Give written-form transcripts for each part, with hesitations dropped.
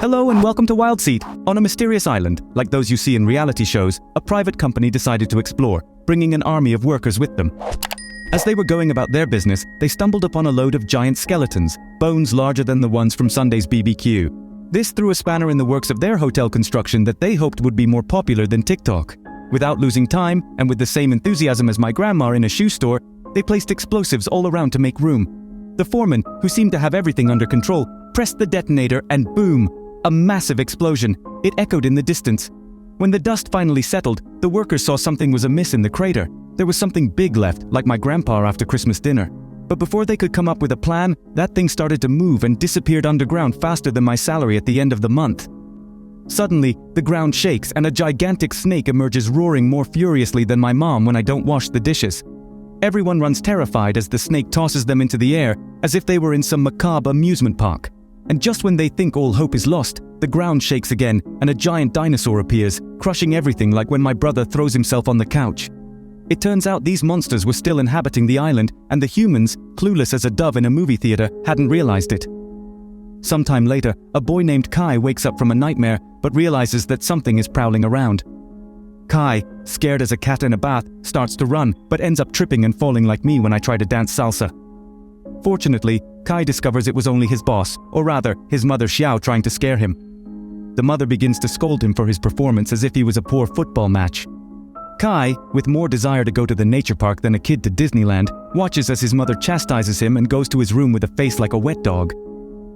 Hello and welcome to Wildseat. On a mysterious island, like those you see in reality shows, a private company decided to explore, bringing an army of workers with them. As they were going about their business, they stumbled upon a load of giant skeletons, bones larger than the ones from Sunday's BBQ. This threw a spanner in the works of their hotel construction that they hoped would be more popular than TikTok. Without losing time, and with the same enthusiasm as my grandma in a shoe store, they placed explosives all around to make room. The foreman, who seemed to have everything under control, pressed the detonator and boom! A massive explosion. It echoed in the distance. When the dust finally settled, the workers saw something was amiss in the crater. There was something big left, like my grandpa after Christmas dinner. But before they could come up with a plan, that thing started to move and disappeared underground faster than my salary at the end of the month. Suddenly, the ground shakes and a gigantic snake emerges roaring more furiously than my mom when I don't wash the dishes. Everyone runs terrified as the snake tosses them into the air as if they were in some macabre amusement park. And just when they think all hope is lost, the ground shakes again and a giant dinosaur appears, crushing everything like when my brother throws himself on the couch. It turns out these monsters were still inhabiting the island and the humans, clueless as a dove in a movie theater, hadn't realized it. Sometime later, a boy named Kai wakes up from a nightmare but realizes that something is prowling around. Kai, scared as a cat in a bath, starts to run but ends up tripping and falling like me when I try to dance salsa. Fortunately, Kai discovers it was only his boss, or rather, his mother Xiao trying to scare him. The mother begins to scold him for his performance as if he was a poor football match. Kai, with more desire to go to the nature park than a kid to Disneyland, watches as his mother chastises him and goes to his room with a face like a wet dog.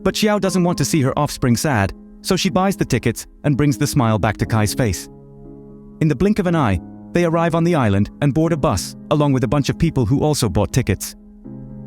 But Xiao doesn't want to see her offspring sad, so she buys the tickets and brings the smile back to Kai's face. In the blink of an eye, they arrive on the island and board a bus, along with a bunch of people who also bought tickets.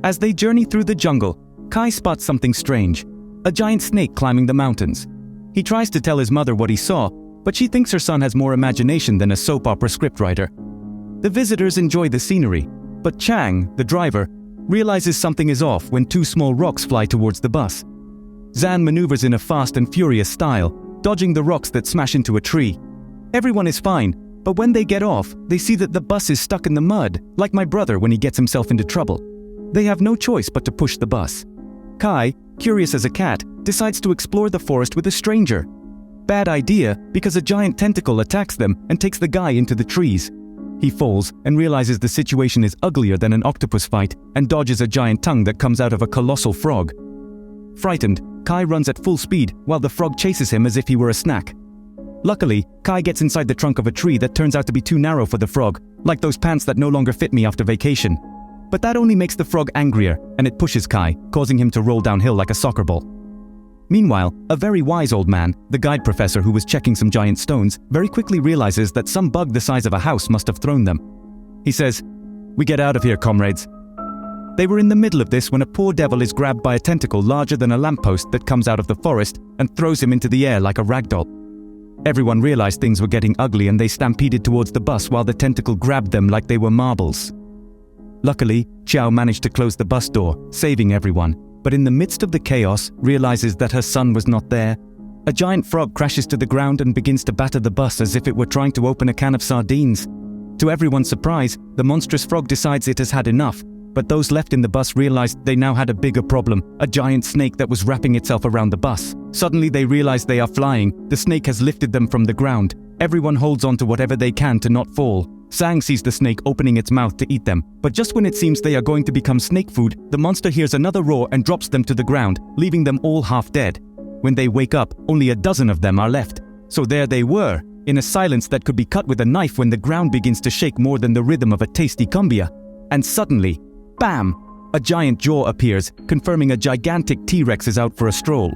As they journey through the jungle, Kai spots something strange, a giant snake climbing the mountains. He tries to tell his mother what he saw, but she thinks her son has more imagination than a soap opera scriptwriter. The visitors enjoy the scenery, but Chang, the driver, realizes something is off when two small rocks fly towards the bus. Zan maneuvers in a fast and furious style, dodging the rocks that smash into a tree. Everyone is fine, but when they get off, they see that the bus is stuck in the mud, like my brother when he gets himself into trouble. They have no choice but to push the bus. Kai, curious as a cat, decides to explore the forest with a stranger. Bad idea, because a giant tentacle attacks them and takes the guy into the trees. He falls and realizes the situation is uglier than an octopus fight and dodges a giant tongue that comes out of a colossal frog. Frightened, Kai runs at full speed while the frog chases him as if he were a snack. Luckily, Kai gets inside the trunk of a tree that turns out to be too narrow for the frog, like those pants that no longer fit me after vacation. But that only makes the frog angrier, and it pushes Kai, causing him to roll downhill like a soccer ball. Meanwhile, a very wise old man, the guide professor who was checking some giant stones, very quickly realizes that some bug the size of a house must have thrown them. He says, "We get out of here, comrades." They were in the middle of this when a poor devil is grabbed by a tentacle larger than a lamppost that comes out of the forest and throws him into the air like a ragdoll. Everyone realized things were getting ugly and they stampeded towards the bus while the tentacle grabbed them like they were marbles. Luckily, Xiao managed to close the bus door, saving everyone, but in the midst of the chaos, realizes that her son was not there. A giant frog crashes to the ground and begins to batter the bus as if it were trying to open a can of sardines. To everyone's surprise, the monstrous frog decides it has had enough, but those left in the bus realized they now had a bigger problem, a giant snake that was wrapping itself around the bus. Suddenly they realize they are flying. The snake has lifted them from the ground. Everyone holds on to whatever they can to not fall. Sang sees the snake opening its mouth to eat them, but just when it seems they are going to become snake food, the monster hears another roar and drops them to the ground, leaving them all half dead. When they wake up, only a dozen of them are left. So there they were, in a silence that could be cut with a knife when the ground begins to shake more than the rhythm of a tasty cumbia. And suddenly, bam! A giant jaw appears, confirming a gigantic T-Rex is out for a stroll.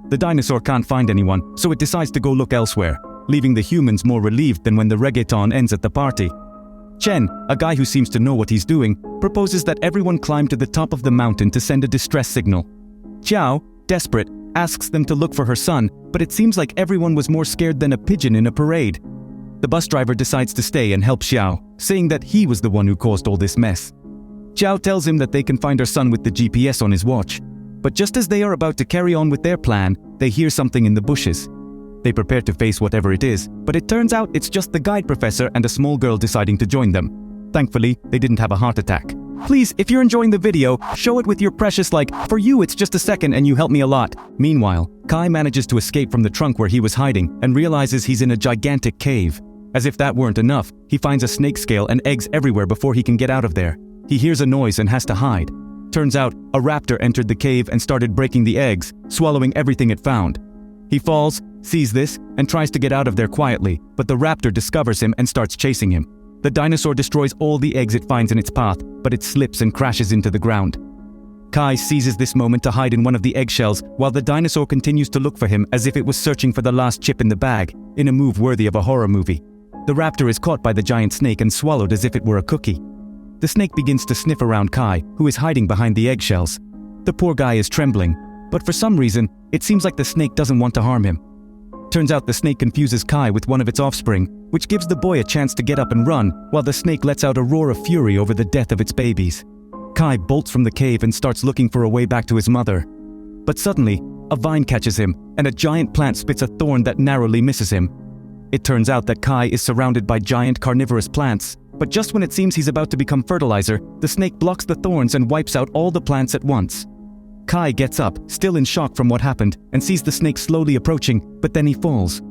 The dinosaur can't find anyone, so it decides to go look elsewhere, leaving the humans more relieved than when the reggaeton ends at the party. Chen, a guy who seems to know what he's doing, proposes that everyone climb to the top of the mountain to send a distress signal. Xiao, desperate, asks them to look for her son, but it seems like everyone was more scared than a pigeon in a parade. The bus driver decides to stay and help Xiao, saying that he was the one who caused all this mess. Xiao tells him that they can find her son with the GPS on his watch. But just as they are about to carry on with their plan, they hear something in the bushes. They prepare to face whatever it is, but it turns out it's just the guide professor and a small girl deciding to join them. Thankfully, they didn't have a heart attack. Please, if you're enjoying the video, show it with your precious like. For you, it's just a second and you help me a lot. Meanwhile, Kai manages to escape from the trunk where he was hiding and realizes he's in a gigantic cave. As if that weren't enough, he finds a snake scale and eggs everywhere before he can get out of there. He hears a noise and has to hide. Turns out, a raptor entered the cave and started breaking the eggs, swallowing everything it found. He falls, sees this, and tries to get out of there quietly, but the raptor discovers him and starts chasing him. The dinosaur destroys all the eggs it finds in its path, but it slips and crashes into the ground. Kai seizes this moment to hide in one of the eggshells while the dinosaur continues to look for him as if it was searching for the last chip in the bag, in a move worthy of a horror movie. The raptor is caught by the giant snake and swallowed as if it were a cookie. The snake begins to sniff around Kai, who is hiding behind the eggshells. The poor guy is trembling, but for some reason, it seems like the snake doesn't want to harm him. Turns out the snake confuses Kai with one of its offspring, which gives the boy a chance to get up and run, while the snake lets out a roar of fury over the death of its babies. Kai bolts from the cave and starts looking for a way back to his mother. But suddenly, a vine catches him, and a giant plant spits a thorn that narrowly misses him. It turns out that Kai is surrounded by giant carnivorous plants, but just when it seems he's about to become fertilizer, the snake blocks the thorns and wipes out all the plants at once. Kai gets up, still in shock from what happened, and sees the snake slowly approaching, but then he falls.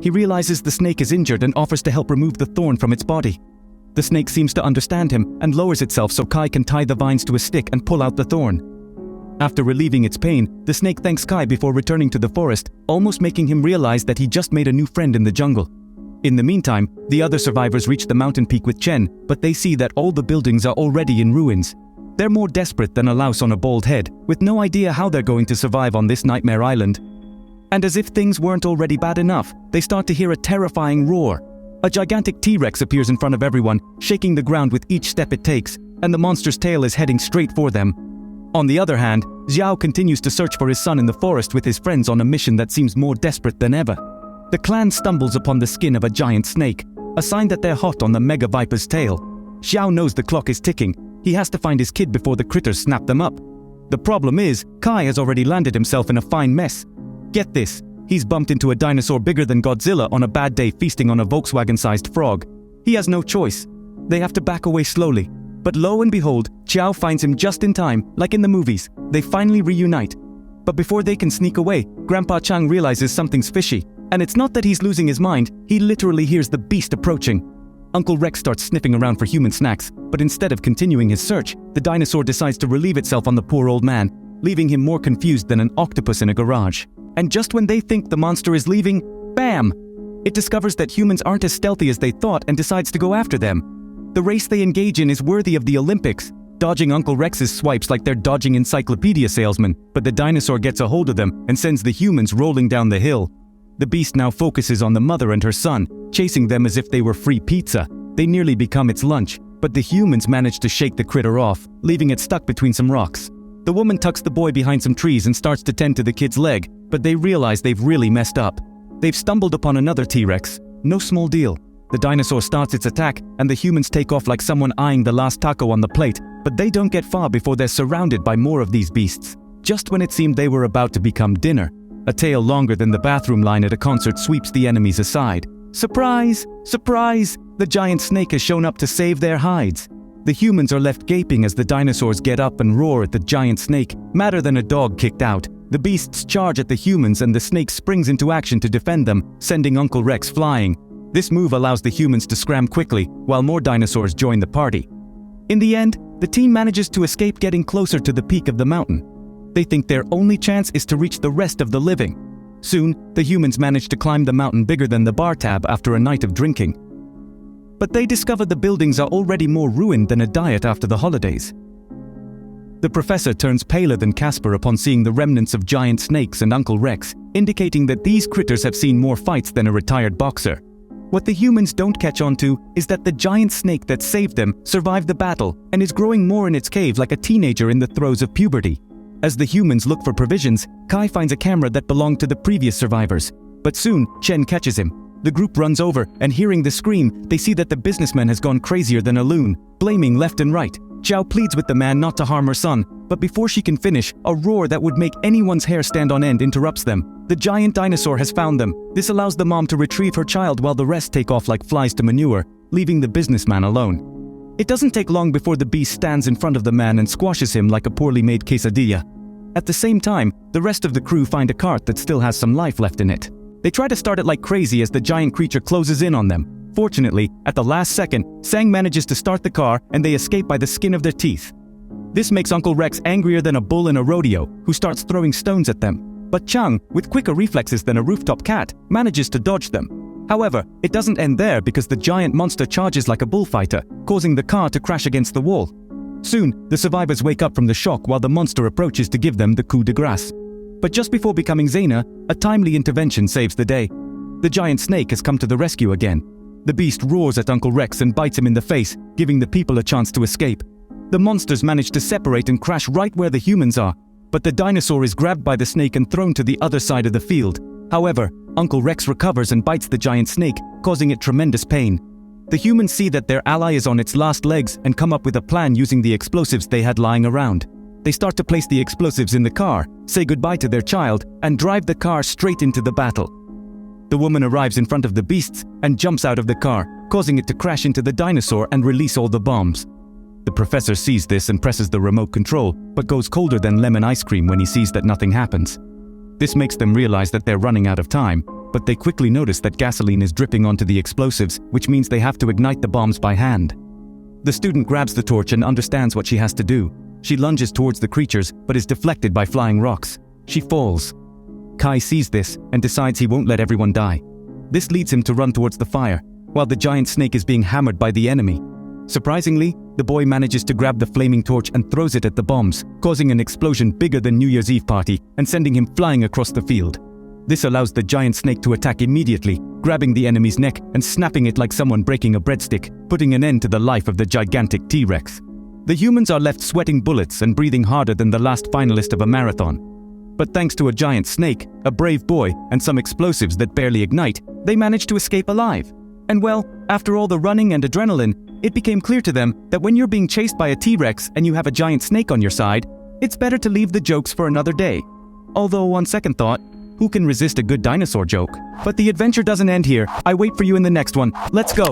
He realizes the snake is injured and offers to help remove the thorn from its body. The snake seems to understand him and lowers itself so Kai can tie the vines to a stick and pull out the thorn. After relieving its pain, the snake thanks Kai before returning to the forest, almost making him realize that he just made a new friend in the jungle. In the meantime, the other survivors reach the mountain peak with Chen, but they see that all the buildings are already in ruins. They're more desperate than a louse on a bald head, with no idea how they're going to survive on this nightmare island. And as if things weren't already bad enough, they start to hear a terrifying roar. A gigantic T-Rex appears in front of everyone, shaking the ground with each step it takes, and the monster's tail is heading straight for them. On the other hand, Xiao continues to search for his son in the forest with his friends on a mission that seems more desperate than ever. The clan stumbles upon the skin of a giant snake, a sign that they're hot on the mega viper's tail. Xiao knows the clock is ticking. He has to find his kid before the critters snap them up. The problem is, Kai has already landed himself in a fine mess. Get this, he's bumped into a dinosaur bigger than Godzilla on a bad day feasting on a Volkswagen-sized frog. He has no choice. They have to back away slowly. But lo and behold, Xiao finds him just in time, like in the movies. They finally reunite. But before they can sneak away, Grandpa Chang realizes something's fishy. And it's not that he's losing his mind, he literally hears the beast approaching. Uncle Rex starts sniffing around for human snacks, but instead of continuing his search, the dinosaur decides to relieve itself on the poor old man, leaving him more confused than an octopus in a garage. And just when they think the monster is leaving, bam! It discovers that humans aren't as stealthy as they thought and decides to go after them. The race they engage in is worthy of the Olympics, dodging Uncle Rex's swipes like they're dodging encyclopedia salesmen, but the dinosaur gets a hold of them and sends the humans rolling down the hill. The beast now focuses on the mother and her son, chasing them as if they were free pizza. They nearly become its lunch, but the humans manage to shake the critter off, leaving it stuck between some rocks. The woman tucks the boy behind some trees and starts to tend to the kid's leg, but they realize they've really messed up. They've stumbled upon another T-Rex. No small deal. The dinosaur starts its attack, and the humans take off like someone eyeing the last taco on the plate, but they don't get far before they're surrounded by more of these beasts. Just when it seemed they were about to become dinner, a tail longer than the bathroom line at a concert sweeps the enemies aside. Surprise! Surprise! The giant snake has shown up to save their hides. The humans are left gaping as the dinosaurs get up and roar at the giant snake, madder than a dog kicked out. The beasts charge at the humans and the snake springs into action to defend them, sending Uncle Rex flying. This move allows the humans to scram quickly, while more dinosaurs join the party. In the end, the team manages to escape getting closer to the peak of the mountain. They think their only chance is to reach the rest of the living. Soon, the humans manage to climb the mountain bigger than the bar tab after a night of drinking. But they discover the buildings are already more ruined than a diet after the holidays. The professor turns paler than Casper upon seeing the remnants of giant snakes and Uncle Rex, indicating that these critters have seen more fights than a retired boxer. What the humans don't catch on to is that the giant snake that saved them survived the battle and is growing more in its cave like a teenager in the throes of puberty. As the humans look for provisions, Kai finds a camera that belonged to the previous survivors. But soon, Chen catches him. The group runs over, and hearing the scream, they see that the businessman has gone crazier than a loon, blaming left and right. Xiao pleads with the man not to harm her son, but before she can finish, a roar that would make anyone's hair stand on end interrupts them. The giant dinosaur has found them. This allows the mom to retrieve her child while the rest take off like flies to manure, leaving the businessman alone. It doesn't take long before the beast stands in front of the man and squashes him like a poorly made quesadilla. At the same time, the rest of the crew find a cart that still has some life left in it. They try to start it like crazy as the giant creature closes in on them. Fortunately, at the last second, Sang manages to start the car and they escape by the skin of their teeth. This makes Uncle Rex angrier than a bull in a rodeo, who starts throwing stones at them. But Chang, with quicker reflexes than a rooftop cat, manages to dodge them. However, it doesn't end there because the giant monster charges like a bullfighter, causing the car to crash against the wall. Soon, the survivors wake up from the shock while the monster approaches to give them the coup de grace. But just before becoming Zayna, a timely intervention saves the day. The giant snake has come to the rescue again. The beast roars at Uncle Rex and bites him in the face, giving the people a chance to escape. The monsters manage to separate and crash right where the humans are, but the dinosaur is grabbed by the snake and thrown to the other side of the field. However, Uncle Rex recovers and bites the giant snake, causing it tremendous pain. The humans see that their ally is on its last legs and come up with a plan using the explosives they had lying around. They start to place the explosives in the car, say goodbye to their child, and drive the car straight into the battle. The woman arrives in front of the beasts and jumps out of the car, causing it to crash into the dinosaur and release all the bombs. The professor sees this and presses the remote control, but goes colder than lemon ice cream when he sees that nothing happens. This makes them realize that they're running out of time, but they quickly notice that gasoline is dripping onto the explosives, which means they have to ignite the bombs by hand. The student grabs the torch and understands what she has to do. She lunges towards the creatures, but is deflected by flying rocks. She falls. Kai sees this and decides he won't let everyone die. This leads him to run towards the fire, while the giant snake is being hammered by the enemy. Surprisingly, the boy manages to grab the flaming torch and throws it at the bombs, causing an explosion bigger than New Year's Eve party and sending him flying across the field. This allows the giant snake to attack immediately, grabbing the enemy's neck and snapping it like someone breaking a breadstick, putting an end to the life of the gigantic T-Rex. The humans are left sweating bullets and breathing harder than the last finalist of a marathon. But thanks to a giant snake, a brave boy, and some explosives that barely ignite, they manage to escape alive. And well, after all the running and adrenaline, it became clear to them that when you're being chased by a T-Rex and you have a giant snake on your side, it's better to leave the jokes for another day. Although on second thought, who can resist a good dinosaur joke? But the adventure doesn't end here. I wait for you in the next one. Let's go!